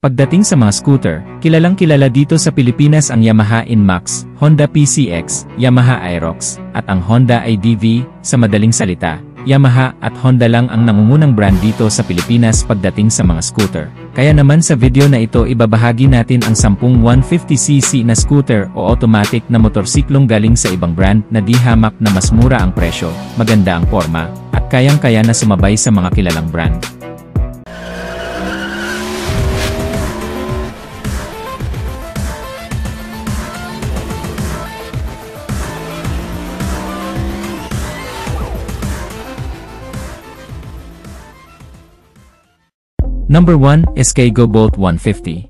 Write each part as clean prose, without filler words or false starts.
Pagdating sa mga scooter, kilalang kilala dito sa Pilipinas ang Yamaha Inmax, Honda PCX, Yamaha Aerox, at ang Honda IDV. Sa madaling salita, Yamaha at Honda lang ang nangungunang brand dito sa Pilipinas pagdating sa mga scooter. Kaya naman sa video na ito ibabahagi natin ang 10 150cc na scooter o automatic na motorsiklong galing sa ibang brand na di hamak na mas mura ang presyo, maganda ang forma, at kayang-kaya na sumabay sa mga kilalang brand. Number 1, SK Go Bolt 150.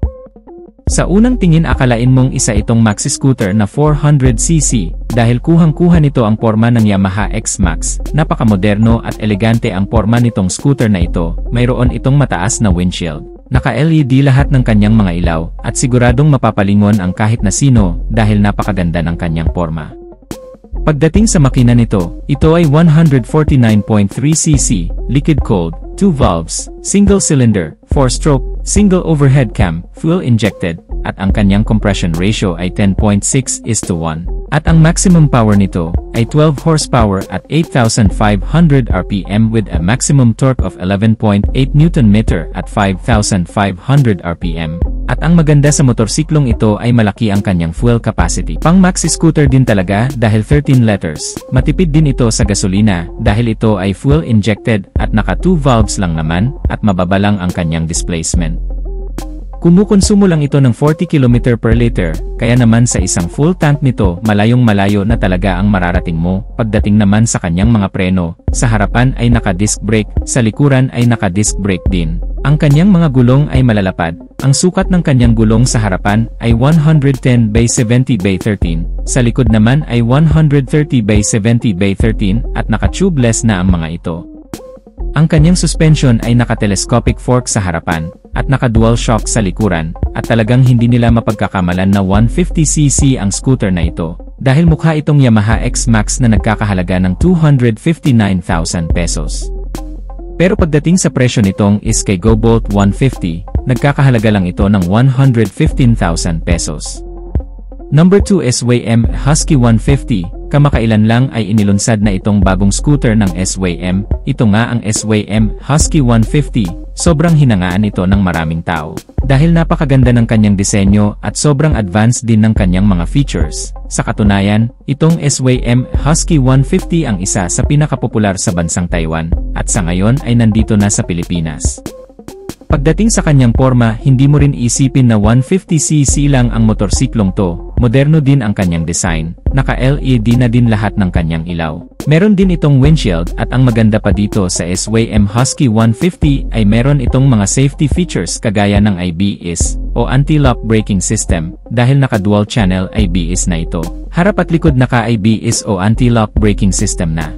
Sa unang tingin akalain mong isa itong maxi scooter na 400cc, dahil kuhang-kuha nito ang porma ng Yamaha X-Max. Napakamoderno at elegante ang porma nitong scooter na ito, mayroon itong mataas na windshield. Naka-LED lahat ng kanyang mga ilaw, at siguradong mapapalingon ang kahit na sino dahil napakaganda ng kanyang porma. Pagdating sa makina nito, ito ay 149.3cc, liquid-cooled, 2 valves, single cylinder, 4-stroke, single overhead cam, fuel-injected, at ang kanyang compression ratio ay 10.6:1. At ang maximum power nito ay 12 horsepower at 8,500 RPM with a maximum torque of 11.8 Nm at 5,500 RPM. At ang maganda sa motorsiklong ito ay malaki ang kanyang fuel capacity. Pang maxi scooter din talaga dahil 13 liters. Matipid din ito sa gasolina dahil ito ay fuel injected at naka 2 valves lang naman at mababa lang ang kanyang displacement. Kumukonsumo lang ito ng 40 km per liter, kaya naman sa isang full tank nito malayong-malayo na talaga ang mararating mo. Pagdating naman sa kanyang mga preno, sa harapan ay naka-disc brake, sa likuran ay naka-disc brake din. Ang kanyang mga gulong ay malalapad. Ang sukat ng kanyang gulong sa harapan ay 110/70/13, sa likod naman ay 130/70/13 at naka-tubeless na ang mga ito. Ang kanyang suspension ay naka-telescopic fork sa harapan, at naka-dual shock sa likuran, at talagang hindi nila mapagkakamalan na 150cc ang scooter na ito, dahil mukha itong Yamaha X-Max na nagkakahalaga ng 259,000 pesos. Pero pagdating sa presyo nitong SK Go Bolt 150, nagkakahalaga lang ito ng 115,000 pesos. Number 2, SYM Husky 150. Kamakailan lang ay inilunsad na itong bagong scooter ng SYM. Ito nga ang SYM Husky 150. Sobrang hinangaan ito ng maraming tao, dahil napakaganda ng kanyang disenyo at sobrang advanced din ng kanyang mga features. Sa katunayan, itong SYM Husky 150 ang isa sa pinakapopular sa bansang Taiwan, at sa ngayon ay nandito na sa Pilipinas. Pagdating sa kanyang porma, hindi mo rin isipin na 150cc lang ang motorsiklong to. Moderno din ang kanyang design, naka-LED na din lahat ng kanyang ilaw. Meron din itong windshield at ang maganda pa dito sa SYM Husky 150 ay meron itong mga safety features kagaya ng ABS o anti-lock braking system dahil naka-dual channel ABS na ito. Harap at likod naka-ABS o anti-lock braking system na.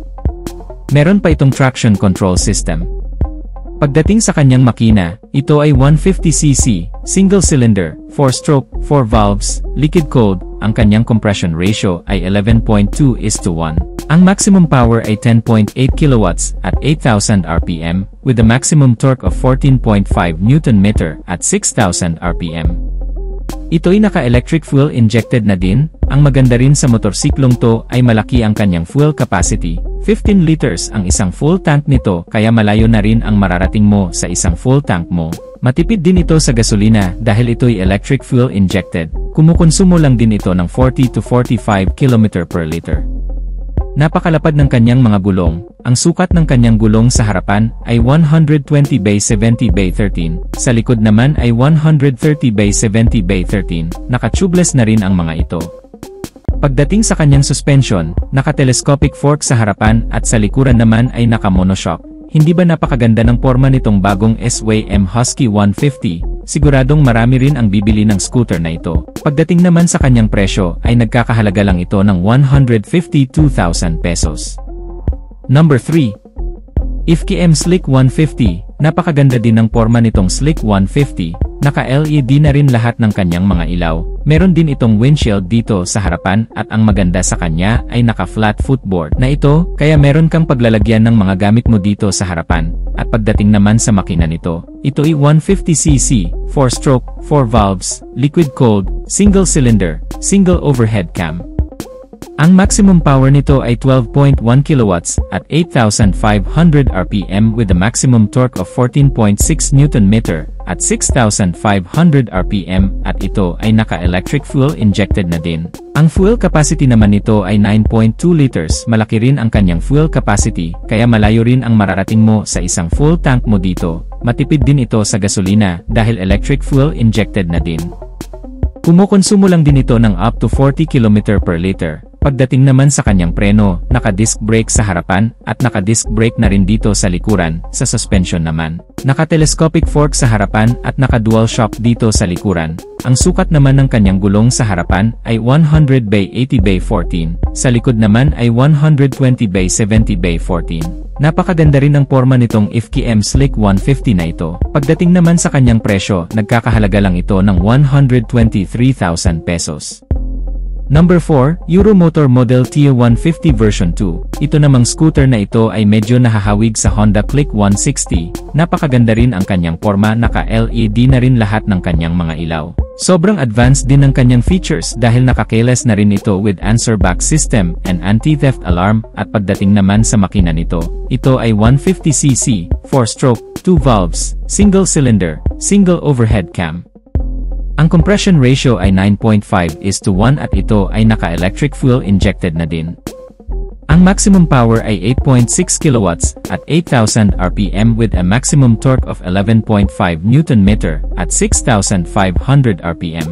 Meron pa itong traction control system. Pagdating sa kanyang makina, ito ay 150cc, single cylinder, 4-stroke, 4 valves, liquid-cooled, ang kanyang compression ratio ay 11.2:1. Ang maximum power ay 10.8 kilowatts at 8,000 RPM, with a maximum torque of 14.5 Nm at 6,000 RPM. Ito'y naka-electric fuel injected na din. Ang maganda rin sa motorsiklong to ay malaki ang kanyang fuel capacity. 15 liters ang isang full tank nito kaya malayo na rin ang mararating mo sa isang full tank mo. Matipid din ito sa gasolina dahil ito'y electric fuel injected. Kumukonsumo lang din ito ng 40 to 45 km per liter. Napakalapad ng kanyang mga gulong. Ang sukat ng kanyang gulong sa harapan ay 120/70/13, sa likod naman ay 130/70/13, naka-tubeless na rin ang mga ito. Pagdating sa kanyang suspension, naka-telescopic fork sa harapan at sa likuran naman ay naka-monoshock. Hindi ba napakaganda ng porma nitong bagong SYM Husky 150? Siguradong marami rin ang bibili ng scooter na ito. Pagdating naman sa kanyang presyo ay nagkakahalaga lang ito ng 152,000 pesos. Number 3. IFKM Slick 150. Napakaganda din ng porma nitong Slick 150, naka-LED na rin lahat ng kanyang mga ilaw. Meron din itong windshield dito sa harapan at ang maganda sa kanya ay naka-flat footboard na ito, kaya meron kang paglalagyan ng mga gamit mo dito sa harapan. At pagdating naman sa makina nito, ito ay 150cc, 4-stroke, 4 valves, liquid-cooled, single cylinder, single overhead cam. Ang maximum power nito ay 12.1 kilowatts at 8,500 RPM with a maximum torque of 14.6 Nm at 6,500 RPM at ito ay naka-electric fuel injected na din. Ang fuel capacity naman nito ay 9.2 liters. Malaki rin ang kanyang fuel capacity kaya malayo rin ang mararating mo sa isang full tank mo dito. Matipid din ito sa gasolina dahil electric fuel injected na din. Kumukonsumo lang din ito ng up to 40 km per liter. Pagdating naman sa kanyang preno, naka-disc brake sa harapan at naka-disc brake na rin dito sa likuran. Sa suspension naman, naka-telescopic fork sa harapan at naka-dual shock dito sa likuran. Ang sukat naman ng kanyang gulong sa harapan ay 100 by 80 by 14. Sa likod naman ay 120 by 70 by 14. Napakaganda rin ang porma nitong FKM Slick 150 na ito. Pagdating naman sa kanyang presyo, nagkakahalaga lang ito ng 123,000 pesos. Number 4, Euromotor Model T150 version 2. Ito namang scooter na ito ay medyo nahahawig sa Honda Click 160. Napakaganda rin ang kanyang porma, naka-LED na rin lahat ng kanyang mga ilaw. Sobrang advanced din ng kanyang features dahil naka-keyless na rin ito with answer back system and anti-theft alarm at pagdating naman sa makina nito, ito ay 150cc, 4-stroke, 2 valves, single cylinder, single overhead cam. Ang compression ratio ay 9.5:1 at ito ay naka-electric fuel injected na din. Ang maximum power ay 8.6 kilowatts at 8,000 RPM with a maximum torque of 11.5 Nm at 6,500 RPM.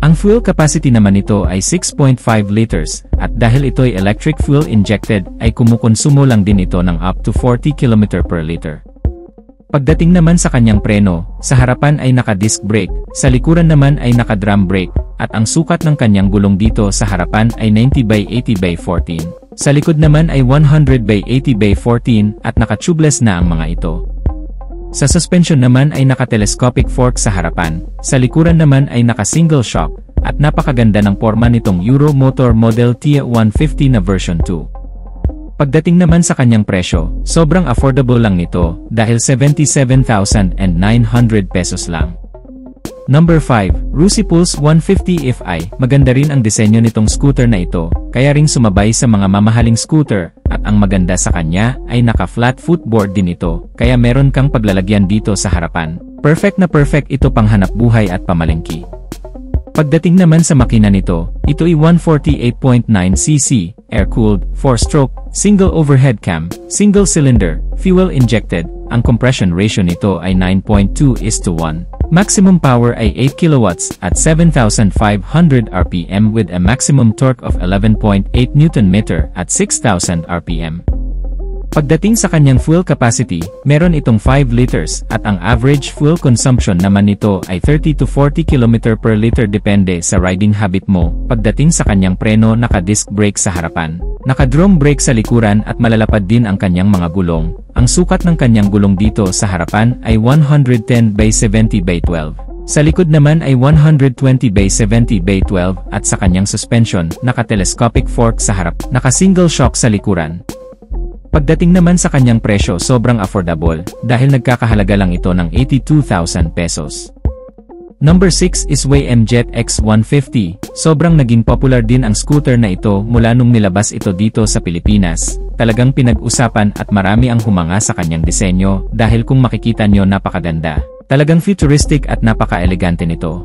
Ang fuel capacity naman nito ay 6.5 liters at dahil ito ay electric fuel injected ay kumukonsumo lang din ito ng up to 40 km per liter. Pagdating naman sa kanyang preno, sa harapan ay naka-disc brake, sa likuran naman ay naka-drum brake, at ang sukat ng kanyang gulong dito sa harapan ay 90 by 80 by 14. Sa likod naman ay 100 by 80 by 14 at naka-tubeless na ang mga ito. Sa suspension naman ay naka-telescopic fork sa harapan, sa likuran naman ay naka-single shock, at napakaganda ng porma nitong Euromotor Model T150 na version 2. Pagdating naman sa kanyang presyo, sobrang affordable lang nito dahil 77,900 pesos lang. Number 5, Rusi Pulse 150 Fi. Maganda rin ang disenyo nitong scooter na ito, kaya ring sumabay sa mga mamahaling scooter, at ang maganda sa kanya ay naka-flat footboard din ito, kaya meron kang paglalagyan dito sa harapan. Perfect na perfect ito pang hanap buhay at pamalengke. Pagdating naman sa makina nito, ito ay 148.9cc, air-cooled, 4-stroke, single overhead cam, single cylinder, fuel-injected. Ang compression ratio nito ay 9.2:1. Maximum power ay 8 kilowatts at 7,500 RPM with a maximum torque of 11.8 Nm at 6,000 RPM. Pagdating sa kanyang fuel capacity, meron itong 5 liters at ang average fuel consumption naman nito ay 30 to 40 km per liter depende sa riding habit mo. Pagdating sa kanyang preno, naka-disc brake sa harapan, naka-drum brake sa likuran at malalapad din ang kanyang mga gulong. Ang sukat ng kanyang gulong dito sa harapan ay 110 by 70 by 12. Sa likod naman ay 120 by 70 by 12 at sa kanyang suspension, naka-telescopic fork sa harap, naka-single shock sa likuran. Pagdating naman sa kanyang presyo, sobrang affordable dahil nagkakahalaga lang ito ng 82,000 pesos. Number 6 is WAY-M Jet X150. Sobrang naging popular din ang scooter na ito mula nung nilabas ito dito sa Pilipinas. Talagang pinag-usapan at marami ang humanga sa kanyang disenyo dahil kung makikita nyo, napakaganda. Talagang futuristic at napaka-elegante nito.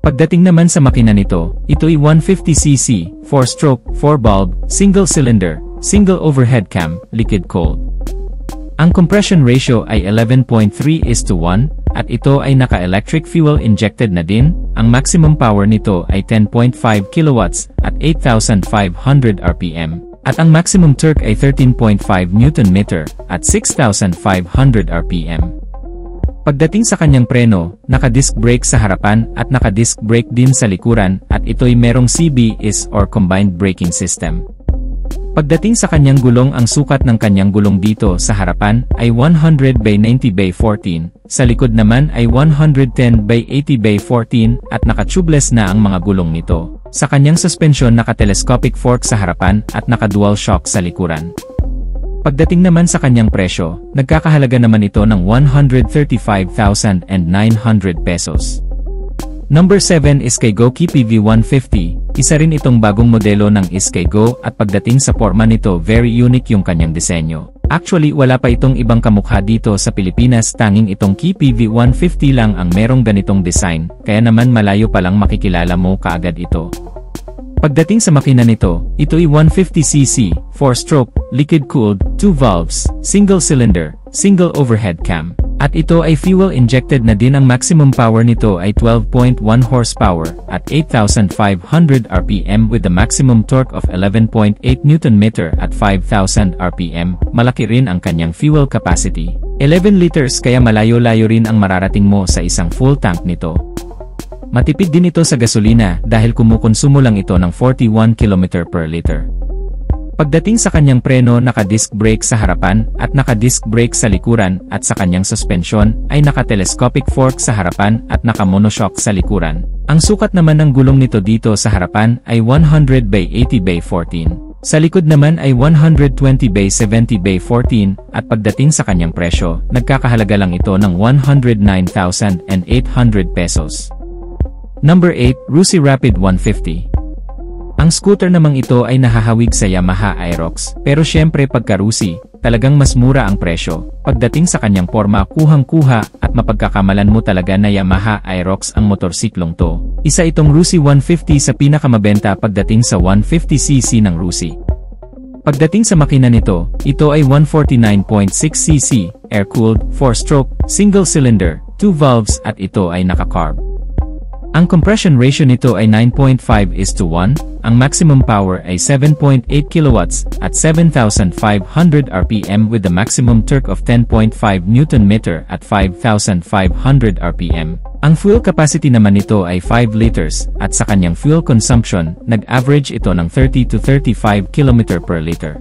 Pagdating naman sa makina nito, ito ay 150cc, 4-stroke, 4-bulb, single cylinder, single overhead cam, liquid cooled. Ang compression ratio ay 11.3:1 at ito ay naka-electric fuel injected na din. Ang maximum power nito ay 10.5 kilowatts at 8,500 RPM. At ang maximum torque ay 13.5 Nm at 6,500 RPM. Pagdating sa kanyang preno, naka-disc brake sa harapan at naka-disc brake din sa likuran at ito'y merong CBS or combined braking system. Pagdating sa kanyang gulong, ang sukat ng kanyang gulong dito sa harapan ay 100 by 90 by 14, sa likod naman ay 110 by 80 by 14 at naka-tubeless na ang mga gulong nito. Sa kanyang suspension, naka-telescopic fork sa harapan at naka-dual shock sa likuran. Pagdating naman sa kanyang presyo, nagkakahalaga naman ito ng 135,900 pesos. Number 7 is Skygo KPV 150, isa rin itong bagong modelo ng Skygo at pagdating sa porma nito, very unique yung kanyang disenyo. Actually, wala pa itong ibang kamukha dito sa Pilipinas, tanging itong KPV 150 lang ang merong ganitong design, kaya naman malayo pa lang makikilala mo kaagad ito. Pagdating sa makina nito, ito ay 150cc, 4-stroke, liquid-cooled, 2 valves, single cylinder, single overhead cam. At ito ay fuel-injected na din. Ang maximum power nito ay 12.1 horsepower at 8,500 RPM with the maximum torque of 11.8 Nm at 5,000 RPM. Malaki rin ang kanyang fuel capacity, 11 liters, kaya malayo-layo rin ang mararating mo sa isang full tank nito. Matipid din ito sa gasolina dahil kumukonsumo lang ito ng 41 km per liter. Pagdating sa kanyang preno, naka-disc brake sa harapan at naka-disc brake sa likuran, at sa kanyang suspension ay naka-telescopic fork sa harapan at naka-monoshock sa likuran. Ang sukat naman ng gulong nito dito sa harapan ay 100 by 80 by 14. Sa likod naman ay 120 by 70 by 14 at pagdating sa kanyang presyo, nagkakahalaga lang ito ng 109,800 pesos. Number 8, Rusi Rapid 150. Ang scooter namang ito ay nahahawig sa Yamaha Aerox, pero syempre pagka Rusi, talagang mas mura ang presyo. Pagdating sa kanyang porma, kuhang-kuha at mapagkakamalan mo talaga na Yamaha Aerox ang motorsiklong to. Isa itong Rusi 150 sa pinakamabenta pagdating sa 150cc ng Rusi. Pagdating sa makina nito, ito ay 149.6cc, air-cooled, 4-stroke, single cylinder, 2 valves at ito ay naka-carb. Ang compression ratio nito ay 9.5:1, ang maximum power ay 7.8 kW at 7,500 RPM with the maximum torque of 10.5 Nm at 5,500 RPM. Ang fuel capacity naman nito ay 5 liters at sa kanyang fuel consumption, nag-average ito ng 30 to 35 km per liter.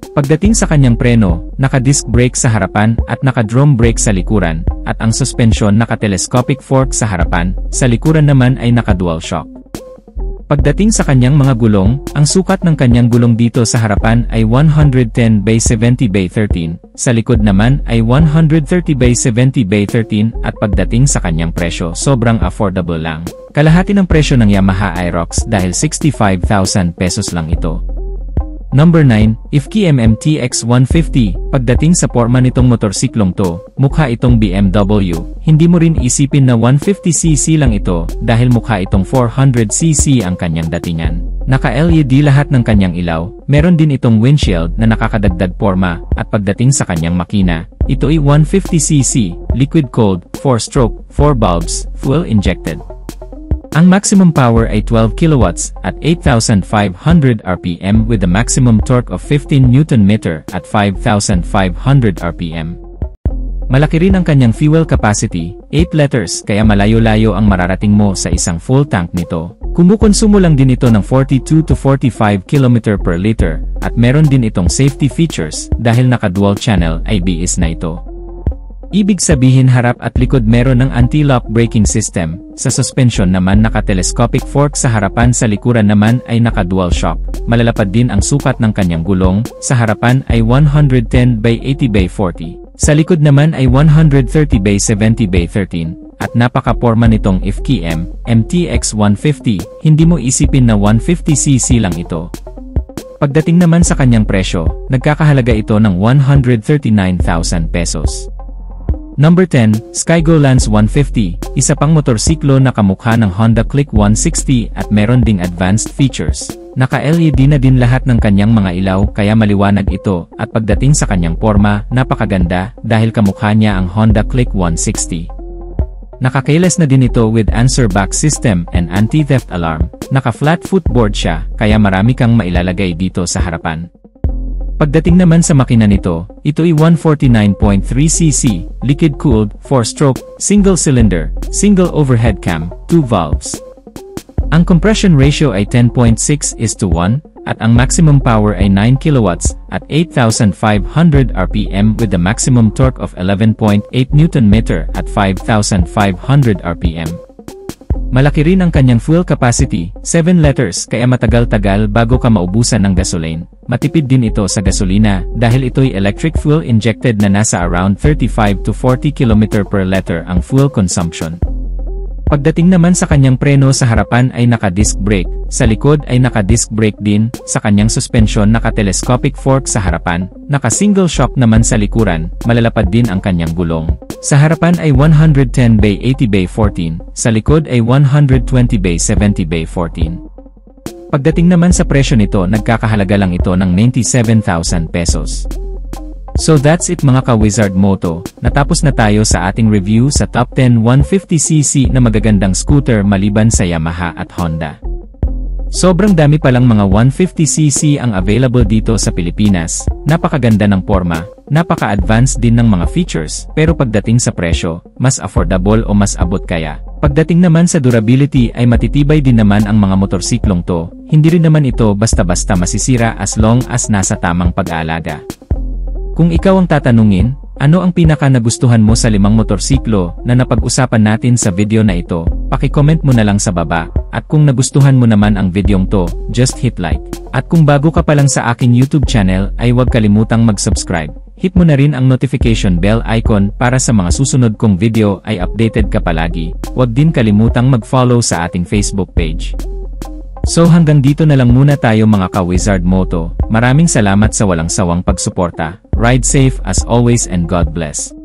Pagdating sa kanyang preno, naka-disc brake sa harapan at naka-drum brake sa likuran, at ang suspension naka-telescopic fork sa harapan, sa likuran naman ay naka-dual shock. Pagdating sa kanyang mga gulong, ang sukat ng kanyang gulong dito sa harapan ay 110 by 70 by 13, sa likod naman ay 130 by 70 by 13 at pagdating sa kanyang presyo, sobrang affordable lang. Kalahati ng presyo ng Yamaha Aerox dahil 65,000 pesos lang ito. Number 9, IFKI MTX 150. Pagdating sa porma nitong motorsiklong to, mukha itong BMW. Hindi mo rin isipin na 150cc lang ito dahil mukha itong 400cc ang kanyang datingan. Naka-LED lahat ng kanyang ilaw, meron din itong windshield na nakakadagdag porma, at pagdating sa kanyang makina, ito ay 150cc, liquid-cooled, 4-stroke, 4 bulbs, fuel injected. Ang maximum power ay 12 kW at 8,500 RPM with the maximum torque of 15 Nm at 5,500 RPM. Malaki rin ang kanyang fuel capacity, 8 liters, kaya malayo-layo ang mararating mo sa isang full tank nito. Kumukonsumo lang din ito ng 42 to 45 km per liter at meron din itong safety features dahil naka-dual channel ABS na ito. Ibig sabihin harap at likod meron ng anti-lock braking system, sa suspension naman naka-telescopic fork sa harapan, sa likuran naman ay naka-dual shock. Malalapad din ang sukat ng kanyang gulong, sa harapan ay 110 by 80 by 40, sa likod naman ay 130 by 70 by 13, at napaka-porma nitong IFKI MTX 150, hindi mo isipin na 150cc lang ito. Pagdating naman sa kanyang presyo, nagkakahalaga ito ng 139,000 pesos. Number 10, Skygo Lance 150, isa pang motorsiklo na kamukha ng Honda Click 160 at meron ding advanced features. Naka-LED na din lahat ng kanyang mga ilaw kaya maliwanag ito, at pagdating sa kanyang porma, napakaganda dahil kamukha niya ang Honda Click 160. Naka-keyless na din ito with answer back system and anti-theft alarm. Naka-flat footboard siya kaya marami kang mailalagay dito sa harapan. Pagdating naman sa makina nito, ito ay 149.3cc, liquid-cooled, 4-stroke, single cylinder, single overhead cam, 2 valves. Ang compression ratio ay 10.6:1, at ang maximum power ay 9 kilowatts at 8,500 RPM with the maximum torque of 11.8 Nm at 5,500 RPM. Malaki rin ang kanyang fuel capacity, 7 liters, kaya matagal-tagal bago ka maubusan ng gasoline. Matipid din ito sa gasolina dahil ito'y electric fuel injected na nasa around 35 to 40 km per liter ang fuel consumption. Pagdating naman sa kanyang preno, sa harapan ay naka-disc brake, sa likod ay naka-disc brake din, sa kanyang suspension naka-telescopic fork sa harapan, naka-single shock naman sa likuran, malalapad din ang kanyang gulong. Sa harapan ay 110/80/14, sa likod ay 120/70/14. Pagdating naman sa presyo nito, nagkakahalaga lang ito ng 97,000 pesos. So that's it mga ka-Wizard Moto, natapos na tayo sa ating review sa top 10 150cc na magagandang scooter maliban sa Yamaha at Honda. Sobrang dami palang mga 150cc ang available dito sa Pilipinas, napakaganda ng porma, napaka-advanced din ng mga features, pero pagdating sa presyo, mas affordable o mas abot kaya. Pagdating naman sa durability ay matitibay din naman ang mga motorsiklong to, hindi rin naman ito basta-basta masisira as long as nasa tamang pag-aalaga. Kung ikaw ang tatanungin, ano ang pinaka nagustuhan mo sa 5 motorsiklo na napag-usapan natin sa video na ito, paki-comment mo na lang sa baba, at kung nagustuhan mo naman ang videong to, just hit like. At kung bago ka pa lang sa aking YouTube channel ay huwag kalimutang mag-subscribe, hit mo na rin ang notification bell icon para sa mga susunod kong video ay updated ka palagi. Huwag din kalimutang mag-follow sa ating Facebook page. So hanggang dito na lang muna tayo mga ka-Wizard Moto, maraming salamat sa walang sawang pagsuporta, ride safe as always and God bless.